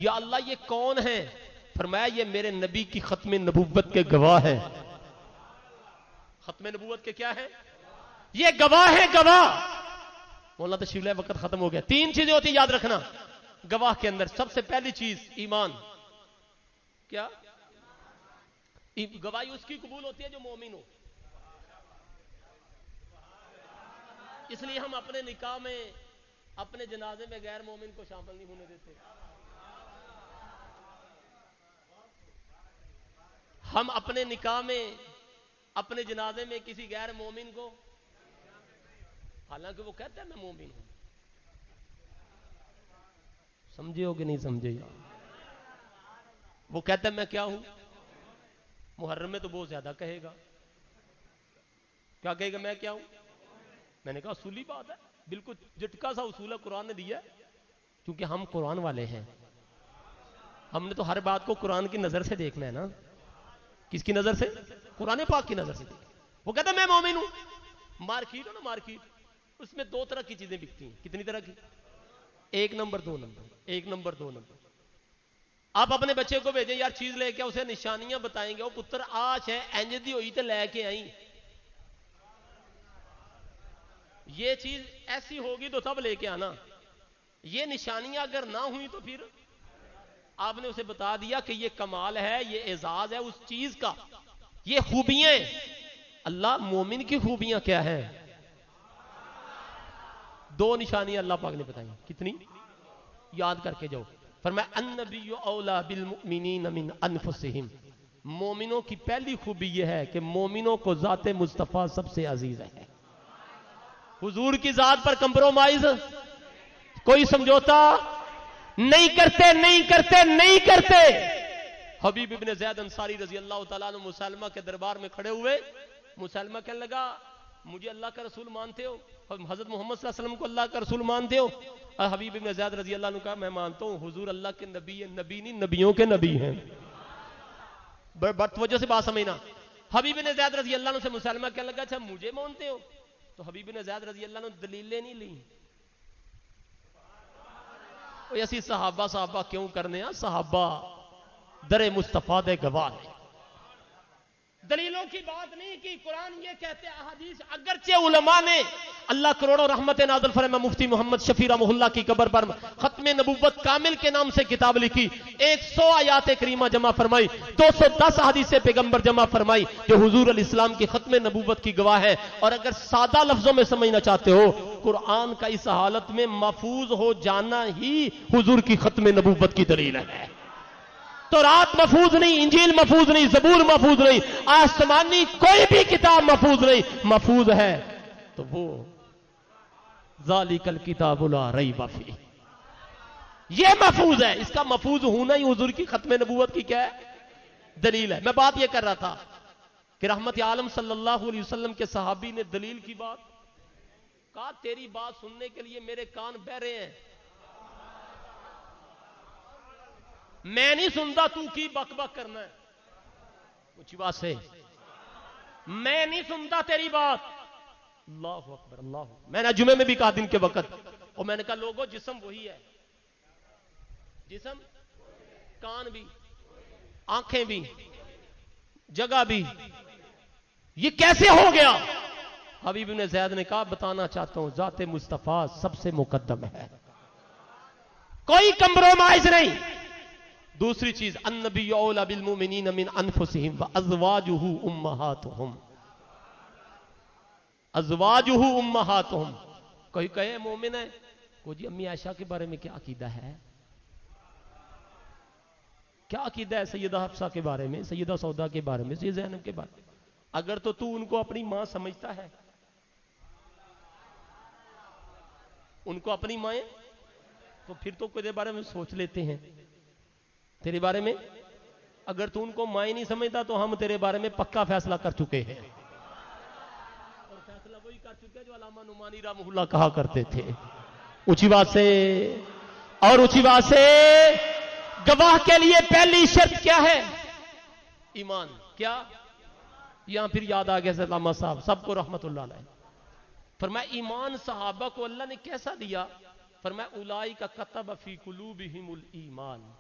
یا اللہ یہ کون ہے؟ فرمایا یہ میرے نبی کی ختم نبوت کے گواہ ہیں۔ ختم نبوت کے کیا ہے؟ یہ گواہ ہے، گواہ۔ مولانا تشریف لائے، وقت ختم ہو گیا۔ تین چیزیں ہوتی یاد رکھنا گواہ کے اندر۔ سب سے پہلی چیز ایمان۔ کیا؟ گواہی اس کی قبول ہوتی ہے جو مومن ہو۔ اس لیے ہم اپنے نکاح میں، اپنے جنازے میں غیر مومن کو شامل نہیں ہونے دیتے۔ ہم اپنے نکاح میں، اپنے جنازے میں کسی غیر مومن کو، حالانکہ وہ کہتا ہے میں مومن ہوں۔ سمجھے ہو کہ نہیں سمجھے؟ وہ کہتا ہے میں کیا ہوں؟ محرم میں تو بہت زیادہ کہے گا۔ کیا کہے گا؟ میں کیا ہوں؟ میں نے کہا اصولی بات ہے، بالکل جٹکا سا اصول ہے، قرآن نے دیا ہے، کیونکہ ہم قرآن والے ہیں۔ ہم نے تو ہر بات کو قرآن کی نظر سے دیکھنا ہے نا۔ کس کی نظر سے؟ قرآن پاک کی نظر سے۔ وہ کہتا ہے میں مومن ہوں۔ مارکیٹ ہو نا، مارکیٹ، اس میں دو طرح کی چیزیں بکتی ہیں۔ کتنی طرح کی؟ ایک نمبر، دو نمبر، ایک نمبر، دو نمبر۔ آپ اپنے بچے کو بھیجیں یار چیز لے کے، اسے نشانیاں بتائیں گے، وہ پتر آج ہے اینج دی ہوئی تے لے کے آئیں، یہ چیز ایسی ہوگی تو تب لے کے آنا۔ یہ نشانیاں اگر نہ ہوئی تو پھر آپ نے اسے بتا دیا کہ یہ کمال ہے، یہ اعزاز ہے اس چیز کا، یہ خوبیاں ہیں۔ اللہ مومن کی خوبیاں کیا ہیں؟ دو نشانیاں اللہ پاک نے بتائی۔ کتنی؟ یاد کر کے جاؤ۔ فرمایا النبی اولا بالمؤمنین من انفسہم۔ مومنوں کی پہلی خوبی یہ ہے کہ مومنوں کو ذات مصطفیٰ سب سے عزیز ہے۔ حضور کی ذات پر کمپرومائز کوئی سمجھوتا نہیں کرتے، نہیں کرتے، نہیں کرتے۔ حبیب ابن زید انصاری رضی اللہ تعالیٰ عنہ مسلمہ کے دربار میں کھڑے ہوئے۔ مسلمہ کہنے لگا مجھے اللہ کا رسول مانتے ہو؟ حضرت محمد صلی اللہ علیہ وسلم کو اللہ کا رسول مانتے ہو؟ اور حبیب ابن زید رضی اللہ عنہ کہا میں مانتا ہوں، حضور اللہ کے نبی ہیں، نبی نہیں نبیوں کے نبی ہیں۔ بڑی توجہ سے بات سمجھنا۔ حبیب ابن زید رضی اللہ عنہ سے مسلمہ کہنے لگا اچھا مجھے مانتے ہو؟ تو حبیب ابن زید رضی اللہ عنہ دلیلیں نہیں لیں۔ ایسی صحابہ کیوں کرنے ہیں؟ صحابہ در مصطفیٰ دے گواہ ہیں۔ دلیلوں کی بات نہیں کی، قرآن یہ کہتے ہیں، احادیث اگرچہ علماء نے اللہ کروڑوں رحمت نازل فرما مفتی محمد شفیع رحمہ اللہ کی قبر پر ختم نبوت کامل کے نام سے کتاب لکھی، 100 آیات کریمہ جمع فرمائی، 210 حدیث پیغمبر جمع فرمائی جو حضور علیہ السلام کی ختم نبوت کی گواہ ہے۔ اور اگر سادہ لفظوں میں سمجھنا چاہتے ہو، قرآن کا اس حالت میں محفوظ ہو جانا ہی حضور کی ختم نبوت کی دلیل ہے۔ تو رات محفوظ نہیں، انجیل محفوظ نہیں، زبور محفوظ نہیں، آسمانی کوئی بھی کتاب محفوظ نہیں، محفوظ ہے تو وہ ذالک الکتاب لا ریب فیہ، یہ محفوظ ہے۔ اس کا محفوظ ہونا ہی حضور کی ختم نبوت کی کیا ہے؟ دلیل ہے۔ میں بات یہ کر رہا تھا کہ رحمت عالم صلی اللہ علیہ وسلم کے صحابی نے دلیل کی بات کہا، تیری بات سننے کے لیے میرے کان بہرے ہیں، میں نہیں سنتا تو کی بک بک کرنا ہے، کچھ بات سے میں نہیں سنتا تیری بات۔ اللہ اکبر، اللہ اکبر۔ میں نے جمعے میں بھی کہا دن کے وقت، اور میں نے کہا لوگوں جسم وہی ہے، جسم، کان بھی، آنکھیں بھی، جگہ بھی، یہ کیسے ہو گیا؟ حبیب ابن زید نے کہا بتانا چاہتا ہوں، ذات مصطفیٰ سب سے مقدم ہے، کوئی کمپرومائز نہیں۔ دوسری چیز النبی اولا بالمؤمنین من انفسہم وازواجہ امہاتہم، ازواجہ امہاتہم۔ کوئی کہے مومن ہے، کو جی امی عائشہ کے بارے میں کیا عقیدہ ہے؟ کیا عقیدہ ہے سیدہ حفصہ کے بارے میں، سیدہ سودا کے بارے میں، سیدہ زینب کے بارے میں؟ اگر تو ان کو اپنی ماں سمجھتا ہے، ان کو اپنی مائیں، تو پھر تو تیرے بارے میں سوچ لیتے ہیں، تیرے بارے میں۔ اگر تو ان کو مائیں نہیں سمجھتا تو ہم تیرے بارے میں پکا فیصلہ کر چکے ہیں، اور فیصلہ وہی کر چکے جو علامہ نعمانی رحمہ اللہ کہا کرتے تھے۔ اونچی بات سے، اور اونچی بات سے، گواہ کے لیے پہلی شرط کیا ہے؟ ایمان۔ کیا؟ یہاں پھر یاد آ گیا علامہ صاحب سب کو رحمت اللہ علیہ، فرمایا ایمان صحابہ کو اللہ نے کیسا دیا؟ فرمایا اولئک کتب فی قلوبہم الایمان،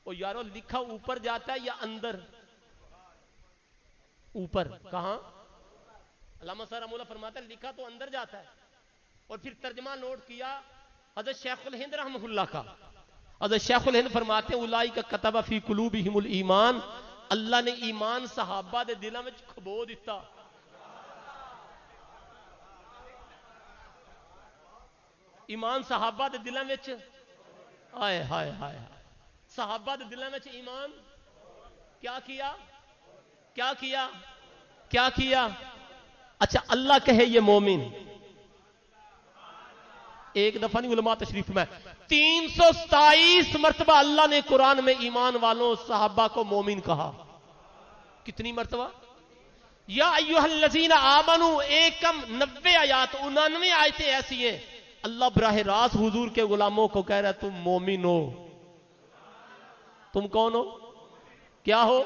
او یارو لکھا اوپر جاتا ہے یا اندر؟ اوپر کہاں؟ علامہ سارا مولا فرماتا ہے لکھا تو اندر جاتا ہے. اور پھر ترجمہ نوٹ کیا حضرت شیخ الہند رحمہ اللہ کا. حضرت شیخ الہند فرماتے ہیں اولئک کتب فی قلوبہم الایمان، اللہ نے ایمان صحابہ دے دلوں میں کھبو دیتا. ایمان صحابہ دے دلوں میں آئے ہائے ہائے صحابہ دے دلوں میں ایمان کیا کیا کیا کیا کیا کیا؟ اچھا اللہ کہے یہ مومن، ایک دفعہ نہیں علماء تشریف میں 327 مرتبہ اللہ نے قرآن میں ایمان والوں صحابہ کو مومن کہا. کتنی مرتبہ؟ یا ایوہ الذین آمنوا ایک کم 90 آیات 99 آیتیں ایسی ہیں اللہ براہ راست حضور کے غلاموں کو کہہ رہا ہے تم مومن ہو. تم کون ہو؟ کیا ہو؟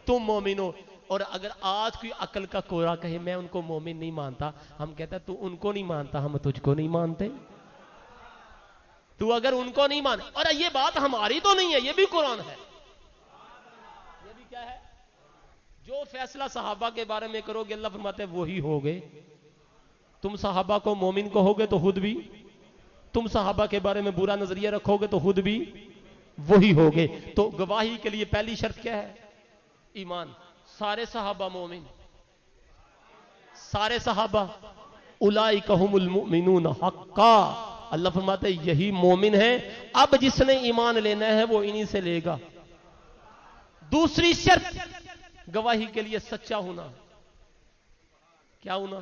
تم مومن ہو. اور اگر آج کوئی عقل کا کوڑا کہے میں ان کو مومن نہیں مانتا، ہم کہتے ہیں تو ان کو نہیں مانتا ہم تجھ کو نہیں مانتے. تو اگر ان کو نہیں مان، اور یہ بات ہماری تو نہیں ہے، یہ بھی قرآن ہے. یہ بھی کیا ہے؟ جو فیصلہ صحابہ کے بارے میں کرو گے اللہ فرماتے ہیں وہی ہوگے. تم صحابہ کو مومن کہو گے تو خود بھی، تم صحابہ کے بارے میں برا نظریہ رکھو گے تو خود بھی وہی ہوگے. تو گواہی کے لیے پہلی شرط کیا ہے؟ ایمان. سارے صحابہ مومن، سارے صحابہ اولئک هم المؤمنون حقا. اللہ فرماتے ہیں یہی مومن ہے. اب جس نے ایمان لینا ہے وہ انہی سے لے گا. دوسری شرط گواہی کے لیے سچا ہونا. کیا ہونا؟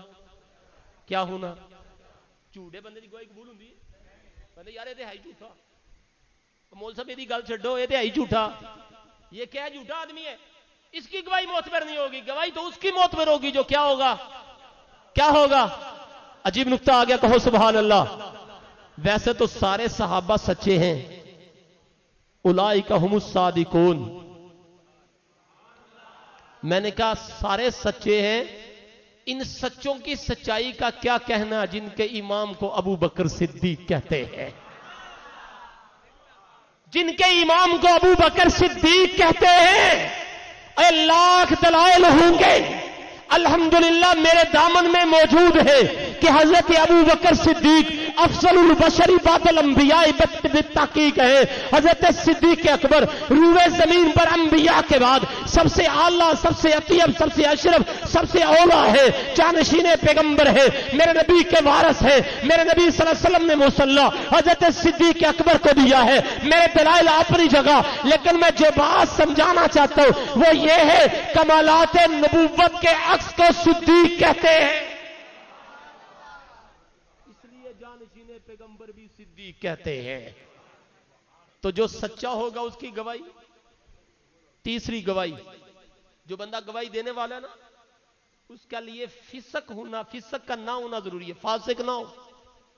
کیا ہونا؟ جھوٹے بندے کی گواہی قبول ہوندی ہے؟ بندے یار یہ ہے ہی جھوٹا، مول صاحب یہ گل چھڈو، یہ ہے ہی جھوٹا، یہ کیا جھوٹا آدمی ہے، اس کی گواہی معتبر نہیں ہوگی. گواہی تو اس کی معتبر ہوگی جو کیا ہوگا؟ کیا ہوگا؟ عجیب نکتہ آ گیا، کہو سبحان اللہ. ویسے تو سارے صحابہ سچے ہیں، اولئک هم الصادقون. میں نے کہا سارے سچے ہیں. ان سچوں کی سچائی کا کیا کہنا جن کے امام کو ابو بکر صدیق کہتے ہیں، جن کے امام کو ابو بکر صدیق کہتے ہیں. اے لاکھ دلائل ہوں گے، الحمدللہ میرے دامن میں موجود ہے کہ حضرت ابو بکر صدیق افضل البشری بعد الانبیاء بالتحقیق ہے. حضرت صدیق اکبر روئے زمین پر انبیاء کے بعد سب سے اعلیٰ، سب سے اطیب، سب سے اشرف، سب سے اولیٰ ہے. جانشین پیغمبر ہے، میرے نبی کے وارث ہے. میرے نبی صلی اللہ علیہ وسلم نے مصلی حضرت صدیق اکبر کو دیا ہے. میرے دلائل اپنی جگہ، لیکن میں جو بات سمجھانا چاہتا ہوں وہ یہ ہے کمالات نبوت کے عکس کو صدیق کہتے ہیں، اس لیے جانشین پیغمبر بھی صدیق کہتے ہیں. تو جو سچا ہوگا اس کی گواہی. تیسری گواہی، جو بندہ گواہی دینے والا ہے نا اس کے لیے فسق ہونا، فسق کا نہ ہونا ضروری ہے. فاسق نہ ہو،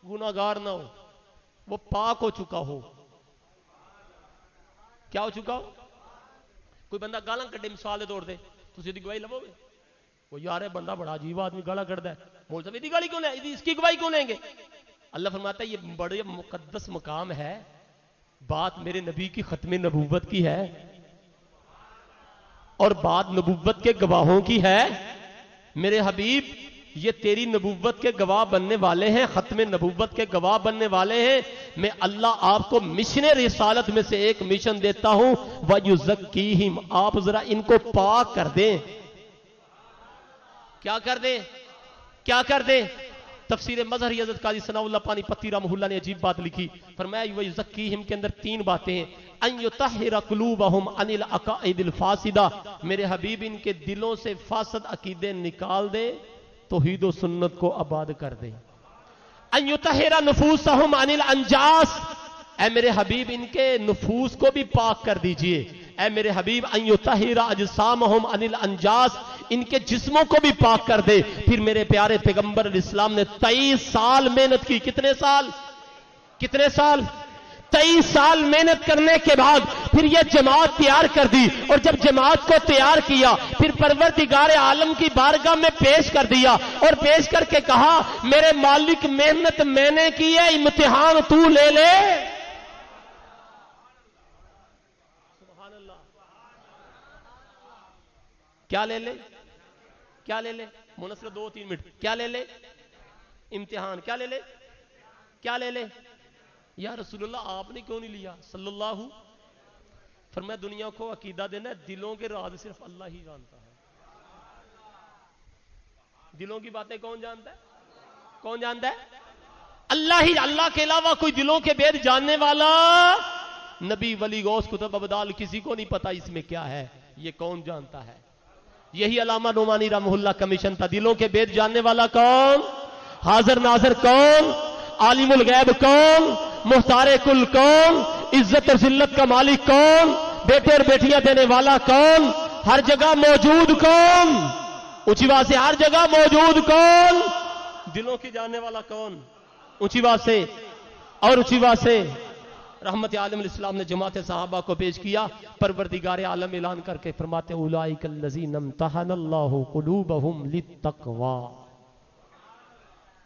گناہگار نہ ہو، وہ پاک ہو چکا ہو. کیا ہو چکا ہو؟ کوئی بندہ گالاں کٹے مثال دے طور دے تو سیدھی گواہی لو گے؟ وہ یار ہے بندہ بڑا عجیب آدمی گالاں کٹدا ہے، مول صاحب یہ گالی کیوں لیں، اس کی گواہی کیوں لیں گے؟ اللہ فرماتا ہے یہ بڑے مقدس مقام ہے، بات میرے نبی کی ختم نبوت کی ہے اور بات نبوت کے گواہوں کی ہے. میرے حبیب یہ تیری نبوت کے گواہ بننے والے ہیں، ختم نبوت کے گواہ بننے والے ہیں. میں اللہ آپ کو مشن رسالت میں سے ایک مشن دیتا ہوں، وَيُزَكِّيهِمْ. آپ ذرا ان کو پاک کر دیں. کیا کر دیں؟ کیا کر دیں؟ تفسیر مظہر حضرت قاضی ثناء اللہ پانی پتی رحمہ اللہ نے عجیب بات لکھی، فرمایا وَيُزَكِّيهِمْ کے اندر 3 باتیں ہیں. ان یطہر قلوبہم عن العقائد الفاسدہ، میرے حبیب ان کے دلوں سے فاسد عقیدے نکال دے، توحید و سنت کو آباد کر دے. ان یطہر نفوسہم عن الانجاس، اے میرے حبیب ان کے نفوس کو بھی پاک کر دیجئے. اے میرے حبیب ان یطہر اجسامہم عن الانجاس، ان کے جسموں کو بھی پاک کر دے. پھر میرے پیارے پیغمبر علیہ السلام نے 23 سال محنت کی. کتنے سال؟ کتنے سال؟ 23 سال محنت کرنے کے بعد پھر یہ جماعت تیار کر دی. اور جب جماعت کو تیار کیا پھر پروردگار عالم کی بارگاہ میں پیش کر دیا اور پیش کر کے کہا میرے مالک محنت میں نے کی ہے، امتحان تو لے لے. کیا لے لے؟ کیا لے لے؟ منصر 2-3 منٹ. کیا لے لے؟ امتحان. کیا لے لے؟ کیا لے لے؟ یا رسول اللہ آپ نے کیوں نہیں لیا صلی اللہ؟ فرمایا دنیا کو عقیدہ دینا ہے دلوں کے راز صرف اللہ ہی جانتا ہے. دلوں کی باتیں کون جانتا ہے؟ کون جانتا ہے؟ اللہ ہی. اللہ کے علاوہ کوئی دلوں کے بید جاننے والا نبی ولی غوث قطب ابدال کسی کو نہیں پتا اس میں کیا ہے. یہ کون جانتا ہے؟ یہی علامہ نعمانی رحمہ اللہ کا مشن تھا. دلوں کے بید جاننے والا کون؟ حاضر ناظر کون؟ عالم الغیب کون؟ مختار کل کون؟ عزت اور ذلت کا مالک کون؟ بیٹے اور بیٹیاں دینے والا کون؟ ہر جگہ موجود کون؟ اونچی بات سے ہر جگہ موجود کون؟ دلوں کی جاننے والا کون؟ اونچی بات سے اور اونچی بات سے. رحمت عالم الاسلام نے جماعت صحابہ کو پیش کیا. پروردگار عالم اعلان کر کے فرماتے اولئک الذین امتحن اللہ قلوبہم للتقوی.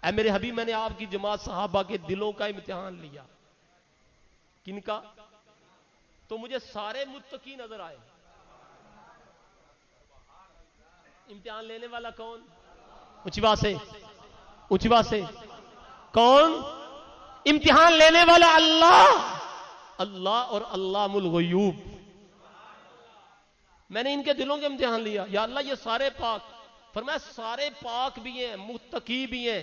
اے میرے حبیب میں نے آپ کی جماعت صحابہ کے دلوں کا امتحان لیا. کن کا؟ تو مجھے سارے متقی نظر آئے. امتحان لینے والا کون؟ اونچی بات سے اونچی بات سے کون؟ امتحان لینے والا اللہ. اللہ اور علام الغیوب. میں نے ان کے دلوں کے امتحان لیا. یا اللہ یہ سارے پاک. فرمایا سارے پاک بھی ہیں متقی بھی ہیں.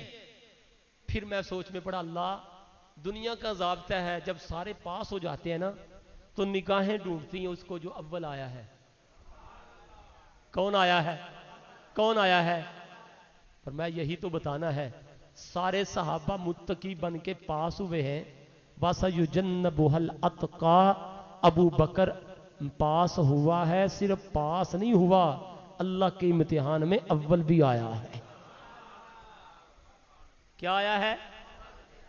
پھر میں سوچ میں پڑا اللہ دنیا کا ضابطہ ہے جب سارے پاس ہو جاتے ہیں نا تو نگاہیں ڈھونڈتی ہیں اس کو جو اول آیا ہے. کون آیا ہے؟ کون آیا ہے؟ فرمایا یہی تو بتانا ہے. سارے صحابہ متقی بن کے پاس ہوئے ہیں. وَسَيُجَنَّبُهَا الْأَتْقَى. ابو بکر پاس ہوا ہے. صرف پاس نہیں ہوا اللہ کے امتحان میں اول بھی آیا ہے. کیا آیا ہے؟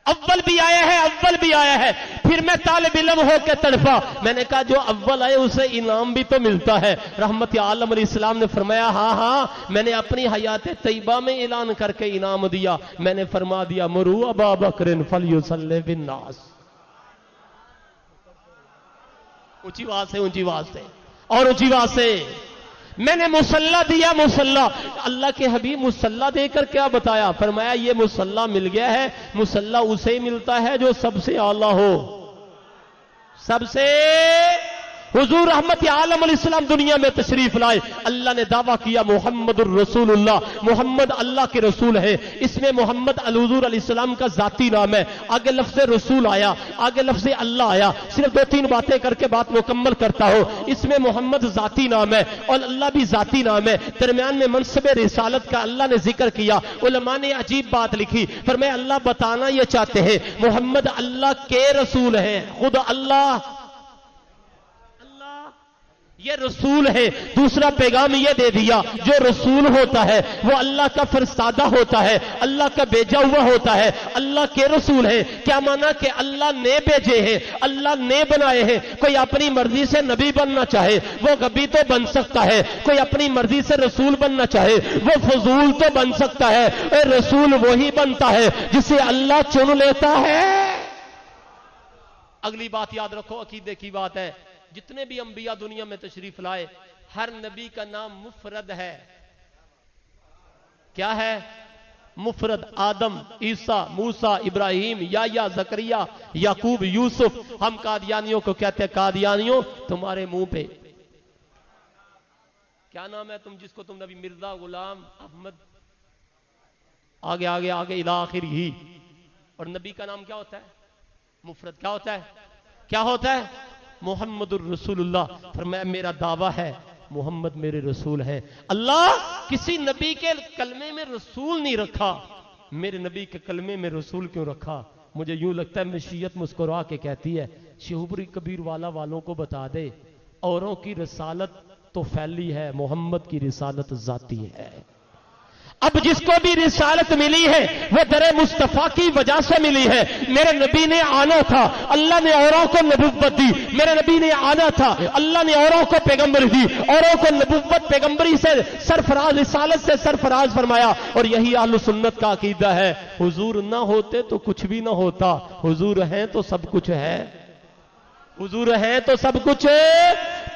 اول بھی آیا ہے. اول بھی آیا ہے. پھر میں طالب علم ہو کے تڑپا. میں نے کہا جو اول آئے اسے انعام بھی تو ملتا ہے. رحمت عالم علیہ السلام نے فرمایا ہاں ہاں میں نے اپنی حیات طیبہ میں اعلان کر کے انعام دیا. میں نے فرما دیا مرو ابا بکر فلیصلی بالناس. اونچی آواز سے اونچی آواز سے اور اونچی آواز سے. میں نے مصلی دیا. مصلی اللہ کے حبیب مصلی دے کر کیا بتایا؟ فرمایا یہ مصلی مل گیا ہے. مصلی اسے ملتا ہے جو سب سے اعلیٰ ہو. سب سے. حضور رحمت عالم علیہ السلام دنیا میں تشریف لائے. اللہ نے دعویٰ کیا محمد الرسول اللہ. محمد اللہ کے رسول ہے. اس میں محمد الحضور علیہ السلام کا ذاتی نام ہے. آگے لفظ رسول آیا, آگے لفظ اللہ آیا. صرف 2-3 باتیں کر کے بات مکمل کرتا ہو. اس میں محمد ذاتی نام ہے اور اللہ بھی ذاتی نام ہے. درمیان میں منصب رسالت کا اللہ نے ذکر کیا. علماء نے عجیب بات لکھی. فرمایا اللہ بتانا یہ چاہتے ہیں محمد اللہ کے رسول ہیں. خود اللہ یہ رسول ہے. دوسرا پیغام یہ دے دیا جو رسول ہوتا ہے وہ اللہ کا فرستادہ ہوتا ہے, اللہ کا بھیجا ہوا ہوتا ہے, اللہ کے رسول ہے. کیا مانا کہ اللہ نے بھیجے ہیں, اللہ نے بنائے ہیں. کوئی اپنی مرضی سے نبی بننا چاہے وہ کبھی تو بن سکتا ہے. کوئی اپنی مرضی سے رسول بننا چاہے وہ فضول تو بن سکتا ہے. رسول وہی بنتا ہے جسے اللہ چن لیتا ہے. اگلی بات یاد رکھو عقیدے کی بات ہے. جتنے بھی انبیاء دنیا میں تشریف لائے ہر نبی کا نام مفرد ہے. کیا ہے؟ مفرد. آدم, عیسیٰ, موسیٰ, ابراہیم, یحییٰ, زکریا, یعقوب, یوسف. ہم قادیانیوں کو کہتے ہیں قادیانیوں تمہارے منہ پہ کیا نام ہے تم جس کو تم نبی مرزا, غلام, احمد, آگے آگے آگے الی آخر ہی. اور نبی کا نام کیا ہوتا ہے؟ مفرد. کیا ہوتا ہے؟ کیا ہوتا ہے؟ محمد الرسول اللہ. فرمایا میرا دعویٰ ہے محمد میرے رسول ہیں. اللہ کسی نبی کے کلمے میں رسول نہیں رکھا, میرے نبی کے کلمے میں رسول کیوں رکھا؟ مجھے یوں لگتا ہے مشیت مسکرا کے کہتی ہے شہبری کبیر والا والوں کو بتا دے اوروں کی رسالت تو پھیلی ہے, محمد کی رسالت ذاتی ہے. اب جس کو بھی رسالت ملی ہے وہ در مصطفیٰ کی وجہ سے ملی ہے. میرے نبی نے آنا تھا, اللہ نے اوروں کو نبوت دی. میرے نبی نے آنا تھا, اللہ نے اوروں کو پیغمبر دی. اوروں کو نبوت پیغمبری سے سرفراز, رسالت سے سرفراز فرمایا. اور یہی اہل سنت کا عقیدہ ہے. حضور نہ ہوتے تو کچھ بھی نہ ہوتا, حضور ہیں تو سب کچھ ہے. حضور ہیں تو سب کچھ ہے.